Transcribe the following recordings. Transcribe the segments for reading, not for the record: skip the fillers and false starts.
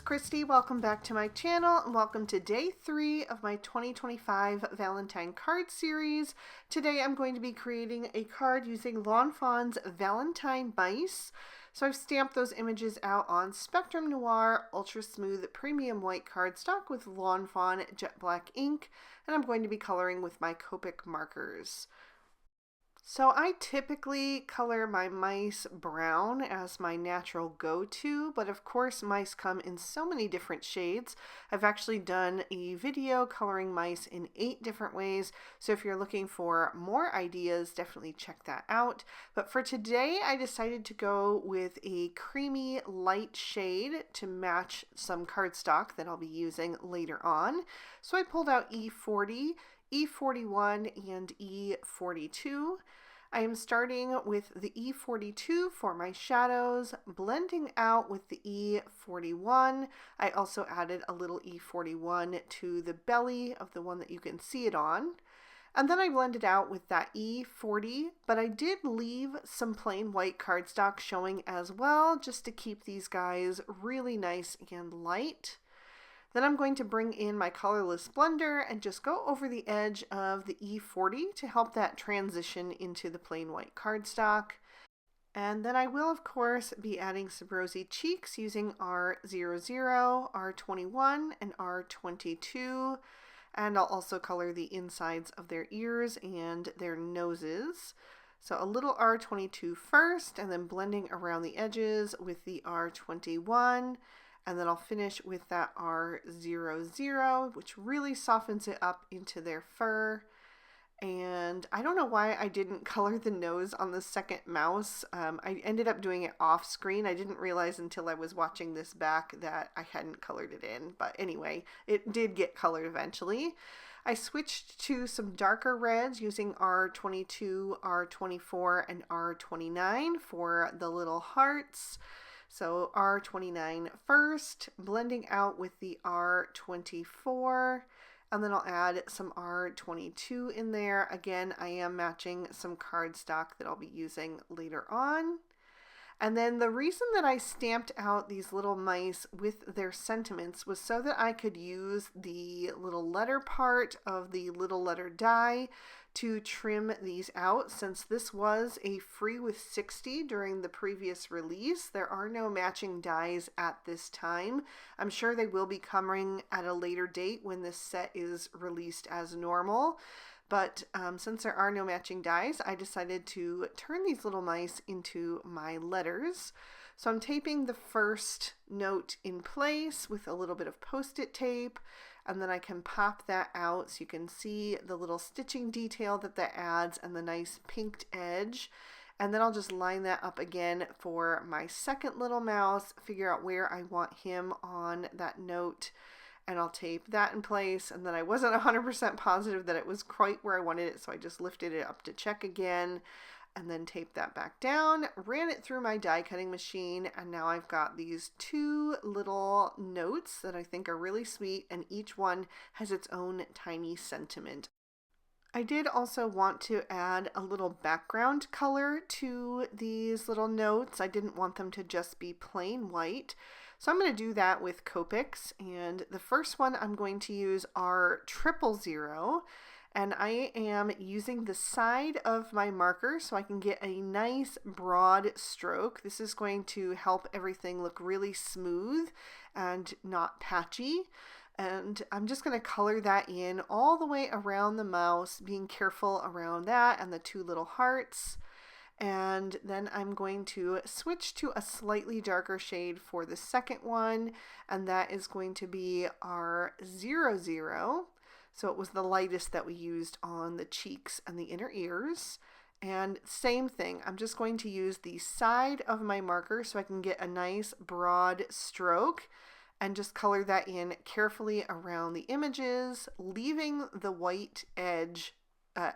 Christy. Welcome back to my channel and welcome to day 3 of my 2025 Valentine Card Series. Today I'm going to be creating a card using Lawn Fawn's Valentine Mice. So I've stamped those images out on Spectrum Noir Ultra Smooth Premium White cardstock with Lawn Fawn Jet Black ink, and I'm going to be coloring with my Copic markers. So I typically color my mice brown as my natural go-to, but of course mice come in so many different shades. I've actually done a video coloring mice in 8 different ways, so if you're looking for more ideas, definitely check that out. But for today, I decided to go with a creamy light shade to match some cardstock that I'll be using later on. So I pulled out E40, E41, and E42. I am starting with the E42 for my shadows, blending out with the E41. I also added a little E41 to the belly of the one that you can see it on. And then I blended out with that E40, but I did leave some plain white cardstock showing as well, just to keep these guys really nice and light. Then I'm going to bring in my colorless blender and just go over the edge of the E40 to help that transition into the plain white cardstock. And then I will, of course, be adding some rosy cheeks using R00, R21, and R22. And I'll also color the insides of their ears and their noses. So a little R22 first, and then blending around the edges with the R21. And then I'll finish with that R00, which really softens it up into their fur. And I don't know why I didn't color the nose on the second mouse. I ended up doing it off screen. I didn't realize until I was watching this back that I hadn't colored it in. But anyway, it did get colored eventually. I switched to some darker reds using R22, R24, and R29 for the little hearts. So R29 first, blending out with the R24, and then I'll add some R22 in there. Again, I am matching some cardstock that I'll be using later on. And then the reason that I stamped out these little mice with their sentiments was so that I could use the little letter part of the little letter die to trim these out. Since this was a free with 60 during the previous release, there are no matching dies at this time. I'm sure they will be coming at a later date when this set is released as normal. But since there are no matching dies, I decided to turn these little mice into my letters. So I'm taping the first note in place with a little bit of Post-it tape, and then I can pop that out so you can see the little stitching detail that adds and the nice pinked edge. And then I'll just line that up again for my second little mouse, figure out where I want him on that note, and I'll tape that in place. And then I wasn't 100% positive that it was quite where I wanted it, so I just lifted it up to check again, and then taped that back down, ran it through my die cutting machine, and now I've got these 2 little notes that I think are really sweet, and each one has its own tiny sentiment. I did also want to add a little background color to these little notes. I didn't want them to just be plain white. So I'm going to do that with Copics, and the first one I'm going to use R000, and I am using the side of my marker so I can get a nice broad stroke. This is going to help everything look really smooth and not patchy. And I'm just going to color that in all the way around the mouse, being careful around that and the 2 little hearts. And then I'm going to switch to a slightly darker shade for the second one, and that is going to be R00. So it was the lightest that we used on the cheeks and the inner ears. And same thing, I'm just going to use the side of my marker so I can get a nice broad stroke and just color that in carefully around the images, leaving the white edge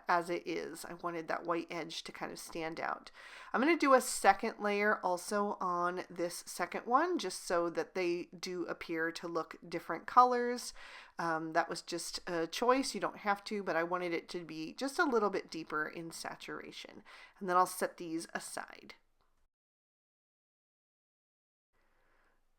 as it is. I wanted that white edge to kind of stand out. I'm going to do a second layer also on this second one, just so that they do appear to look different colors. That was just a choice. You don't have to, but I wanted it to be just a little bit deeper in saturation. And then I'll set these aside.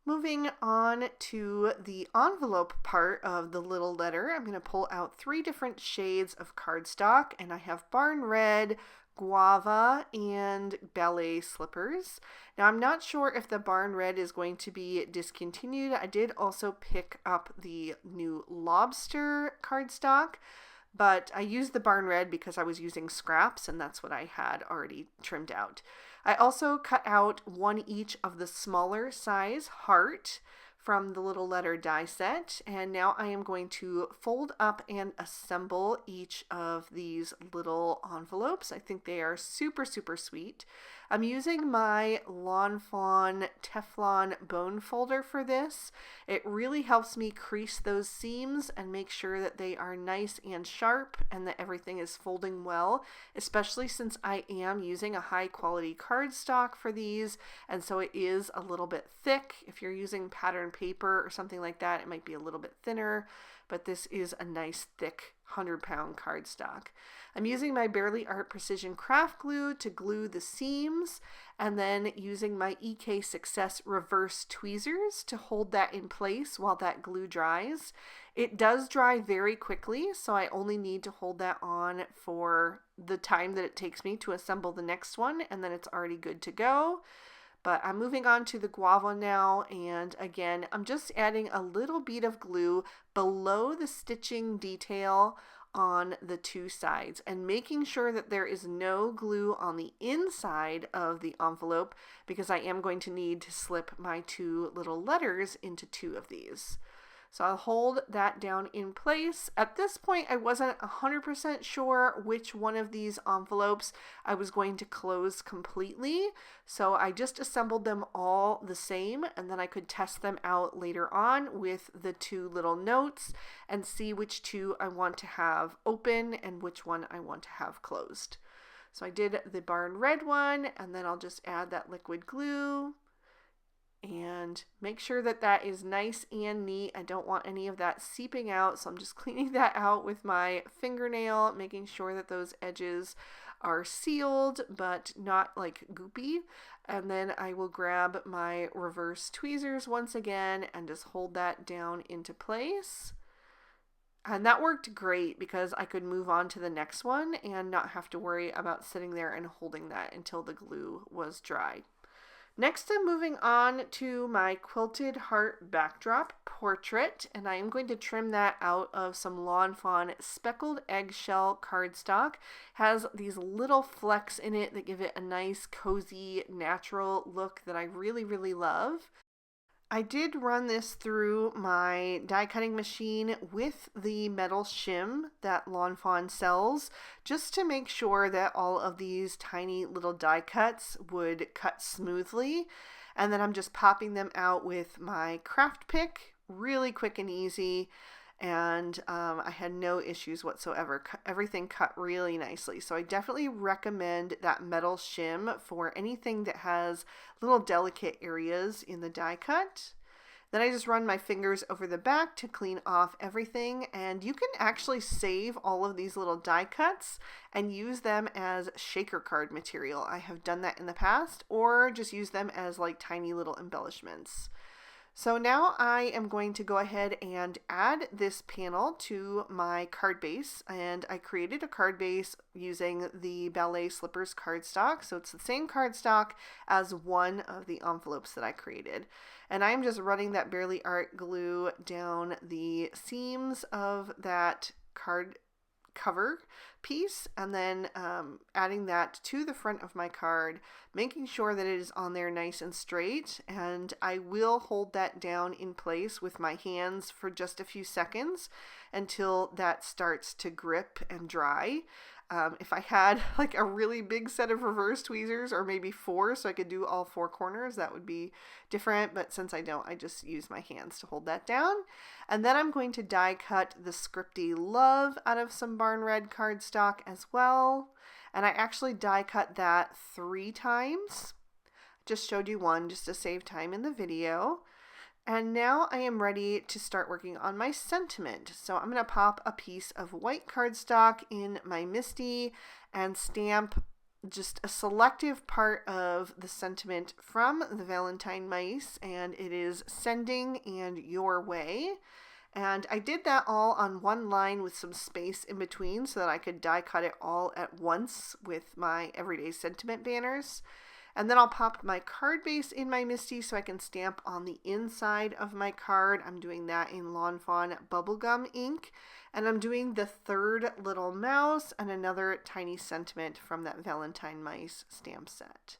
Moving on to the envelope part of the little letter, I'm going to pull out 3 different shades of cardstock, and I have Barn Red, Guava, and Ballet Slippers. Now I'm not sure if the Barn Red is going to be discontinued. I did also pick up the new Lobster cardstock, but I used the Barn Red because I was using scraps, and that's what I had already trimmed out. I also cut out 1 each of the smaller size heart from the little letter die set, and now I am going to fold up and assemble each of these little envelopes. I think they are super, super sweet. I'm using my Lawn Fawn Teflon bone folder for this. It really helps me crease those seams and make sure that they are nice and sharp and that everything is folding well, especially since I am using a high quality cardstock for these, and so it is a little bit thick. If you're using pattern paper or something like that, it might be a little bit thinner, but this is a nice thick 100-pound cardstock. I'm using my Barely Art Precision Craft Glue to glue the seams, and then using my EK Success reverse tweezers to hold that in place while that glue dries. It does dry very quickly, so I only need to hold that on for the time that it takes me to assemble the next one, and then it's already good to go. But I'm moving on to the guava now, and again, I'm just adding a little bead of glue below the stitching detail on the 2 sides and making sure that there is no glue on the inside of the envelope, because I am going to need to slip my 2 little letters into 2 of these. So I'll hold that down in place. At this point, I wasn't 100% sure which one of these envelopes I was going to close completely. So I just assembled them all the same, and then I could test them out later on with the 2 little notes and see which 2 I want to have open and which one I want to have closed. So I did the Barn Red one, and then I'll just add that liquid glue. And make sure that that is nice and neat. I don't want any of that seeping out, so I'm just cleaning that out with my fingernail, making sure that those edges are sealed but not like goopy. And then I will grab my reverse tweezers once again and just hold that down into place. And that worked great because I could move on to the next one and not have to worry about sitting there and holding that until the glue was dry. Next, I'm moving on to my quilted heart backdrop portrait, and I am going to trim that out of some Lawn Fawn speckled eggshell cardstock. It has these little flecks in it that give it a nice, cozy, natural look that I really, really love. I did run this through my die cutting machine with the metal shim that Lawn Fawn sells, just to make sure that all of these tiny little die cuts would cut smoothly. And then I'm just popping them out with my craft pick, really quick and easy. And I had no issues whatsoever. Everything cut really nicely. So I definitely recommend that metal shim for anything that has little delicate areas in the die cut. Then I just run my fingers over the back to clean off everything, and you can actually save all of these little die cuts and use them as shaker card material. I have done that in the past, or just use them as like tiny little embellishments. So now I am going to go ahead and add this panel to my card base, and I created a card base using the Ballet Slippers cardstock. So it's the same cardstock as one of the envelopes that I created. And I'm just running that Barely Art glue down the seams of that card cover piece, and then adding that to the front of my card, making sure that it is on there nice and straight. And I will hold that down in place with my hands for just a few seconds until that starts to grip and dry. If I had like a really big set of reverse tweezers, or maybe 4, so I could do all 4 corners, that would be different. But since I don't, I just use my hands to hold that down. And then I'm going to die cut the scripty love out of some Barn Red cardstock as well. And I actually die cut that 3 times. Just showed you one just to save time in the video. And now I am ready to start working on my sentiment. So I'm going to pop a piece of white cardstock in my MISTI and stamp just a selective part of the sentiment from the Valentine Mice, and it is sending and your way. And I did that all on one line with some space in between so that I could die cut it all at once with my everyday sentiment banners. And then I'll pop my card base in my MISTI so I can stamp on the inside of my card. I'm doing that in Lawn Fawn bubblegum ink. And I'm doing the third little mouse and another tiny sentiment from that Valentine Mice stamp set.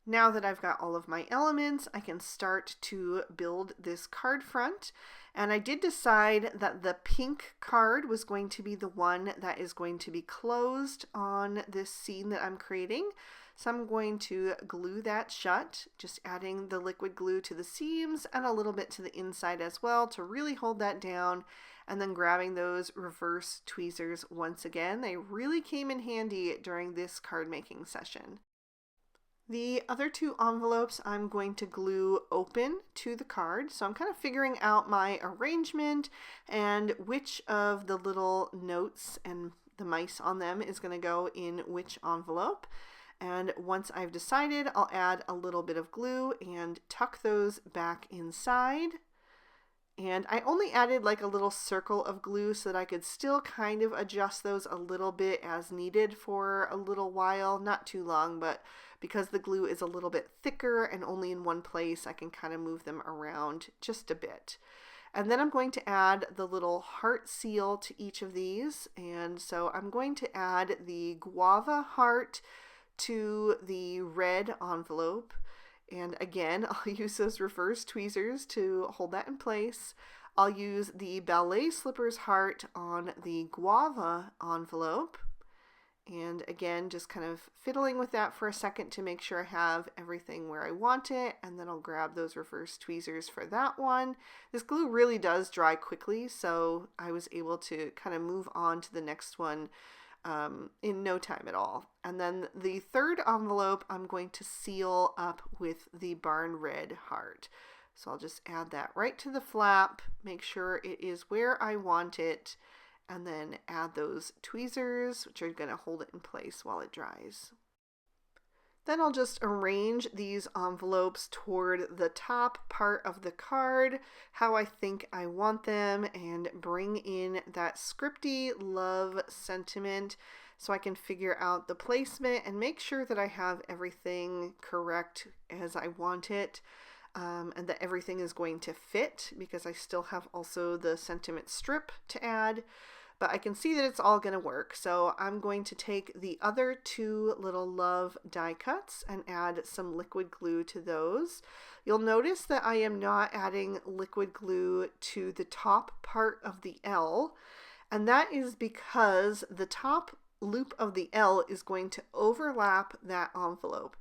Now that I've got all of my elements, I can start to build this card front. And I did decide that the pink card was going to be the one that is going to be closed on this scene that I'm creating. So I'm going to glue that shut, just adding the liquid glue to the seams and a little bit to the inside as well to really hold that down. And then grabbing those reverse tweezers once again. They really came in handy during this card making session. The other two envelopes I'm going to glue open to the card. So I'm kind of figuring out my arrangement and which of the little notes and the mice on them is going to go in which envelope. And once I've decided, I'll add a little bit of glue and tuck those back inside. And I only added like a little circle of glue so that I could still kind of adjust those a little bit as needed for a little while. Not too long, but because the glue is a little bit thicker and only in one place, I can kind of move them around just a bit. And then I'm going to add the little heart seal to each of these. And so I'm going to add the guava heart to the red envelope. And again, I'll use those reverse tweezers to hold that in place. I'll use the ballet slippers heart on the guava envelope. And again, just kind of fiddling with that for a second to make sure I have everything where I want it. And then I'll grab those reverse tweezers for that one. This glue really does dry quickly, so I was able to kind of move on to the next one in no time at all. And then the third envelope I'm going to seal up with the barn red heart. So I'll just add that right to the flap, make sure it is where I want it, and then add those tweezers, which are going to hold it in place while it dries. Then I'll just arrange these envelopes toward the top part of the card, how I think I want them, and bring in that scripty love sentiment so I can figure out the placement and make sure that I have everything correct as I want it, and that everything is going to fit, because I still have also the sentiment strip to add. But I can see that it's all going to work. So I'm going to take the other two little love die cuts and add some liquid glue to those. You'll notice that I am not adding liquid glue to the top part of the L. And that is because the top loop of the L is going to overlap that envelope.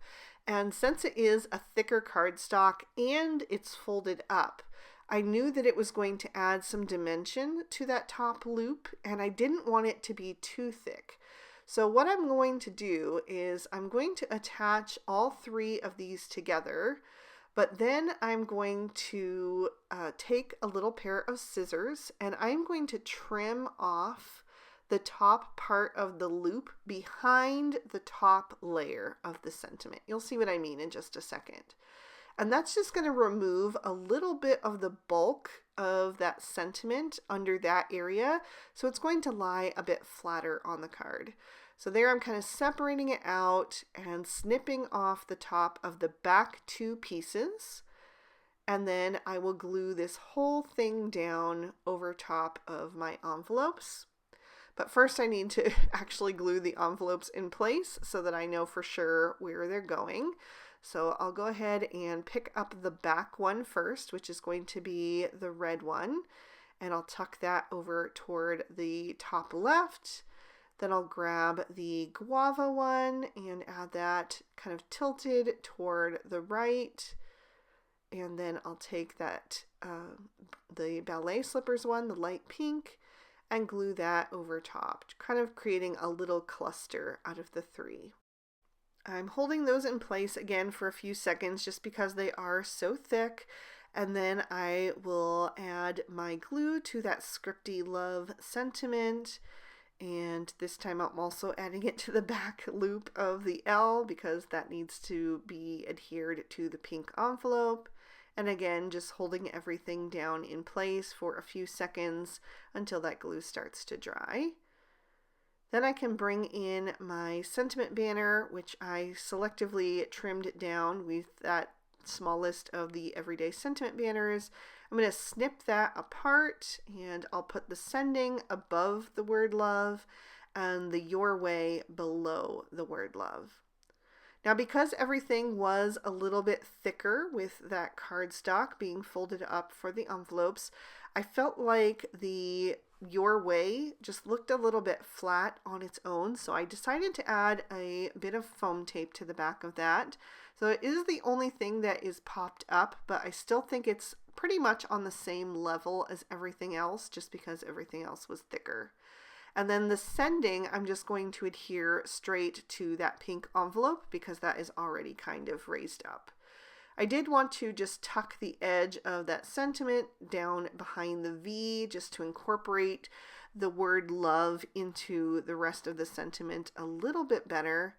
And since it is a thicker cardstock and it's folded up, I knew that it was going to add some dimension to that top loop, and I didn't want it to be too thick. So what I'm going to do is I'm going to attach all three of these together, but then I'm going to take a little pair of scissors and I'm going to trim off the top part of the loop behind the top layer of the sentiment. You'll see what I mean in just a second. And that's just going to remove a little bit of the bulk of that sentiment under that area. So it's going to lie a bit flatter on the card. So there I'm kind of separating it out and snipping off the top of the back two pieces. And then I will glue this whole thing down over top of my envelopes. But first I need to actually glue the envelopes in place so that I know for sure where they're going. So I'll go ahead and pick up the back one first, which is going to be the red one, and I'll tuck that over toward the top left. Then I'll grab the guava one and add that kind of tilted toward the right. And then I'll take that, the ballet slippers one, the light pink, and glue that over top, kind of creating a little cluster out of the three. I'm holding those in place again for a few seconds just because they are so thick, and then I will add my glue to that scripty love sentiment And this time I'm also adding it to the back loop of the L because that needs to be adhered to the pink envelope. And again, just holding everything down in place for a few seconds until that glue starts to dry. Then I can bring in my sentiment banner, which I selectively trimmed down with that small list of the everyday sentiment banners. I'm going to snip that apart, and I'll put the sending above the word love and the your way below the word love. Now, because everything was a little bit thicker with that cardstock being folded up for the envelopes, I felt like the your way just looked a little bit flat on its own, so I decided to add a bit of foam tape to the back of that. So it is the only thing that is popped up, but I still think it's pretty much on the same level as everything else, just because everything else was thicker. And then the sending, I'm just going to adhere straight to that pink envelope because that is already kind of raised up. I did want to just tuck the edge of that sentiment down behind the V just to incorporate the word love into the rest of the sentiment a little bit better.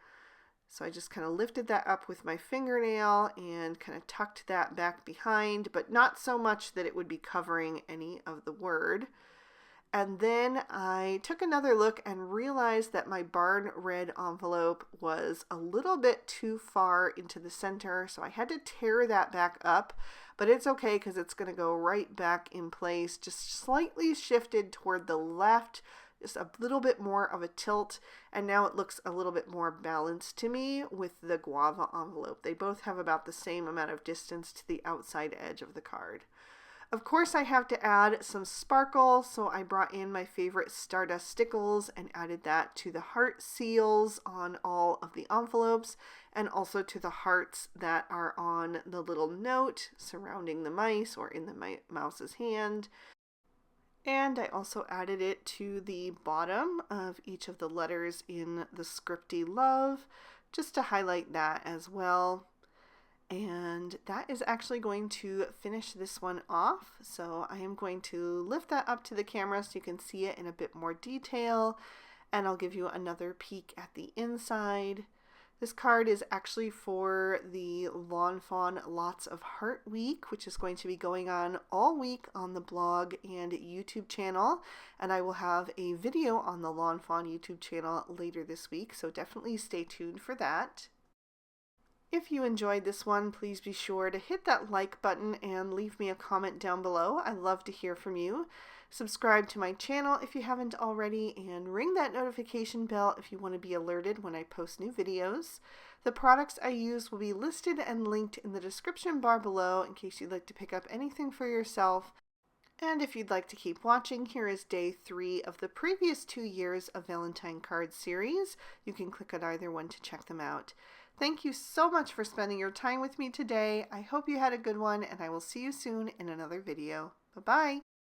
So I just kind of lifted that up with my fingernail and kind of tucked that back behind, but not so much that it would be covering any of the word. And then I took another look and realized that my barn red envelope was a little bit too far into the center, so I had to tear that back up, but it's okay because it's going to go right back in place, just slightly shifted toward the left, just a little bit more of a tilt, and now it looks a little bit more balanced to me with the guava envelope. They both have about the same amount of distance to the outside edge of the card. Of course, I have to add some sparkle, so I brought in my favorite Stardust Stickles and added that to the heart seals on all of the envelopes and also to the hearts that are on the little note surrounding the mice or in the mouse's hand. And I also added it to the bottom of each of the letters in the scripty love, just to highlight that as well. And that is actually going to finish this one off. So I am going to lift that up to the camera so you can see it in a bit more detail. And I'll give you another peek at the inside. This card is actually for the Lawn Fawn Lots of Heart Week, which is going to be going on all week on the blog and YouTube channel. And I will have a video on the Lawn Fawn YouTube channel later this week, so definitely stay tuned for that. If you enjoyed this one, please be sure to hit that like button and leave me a comment down below. I love to hear from you. Subscribe to my channel if you haven't already, and ring that notification bell if you want to be alerted when I post new videos. The products I use will be listed and linked in the description bar below in case you'd like to pick up anything for yourself. And if you'd like to keep watching, here is day 3 of the previous 2 years of Valentine Card Series. You can click on either one to check them out. Thank you so much for spending your time with me today. I hope you had a good one, and I will see you soon in another video. Bye-bye.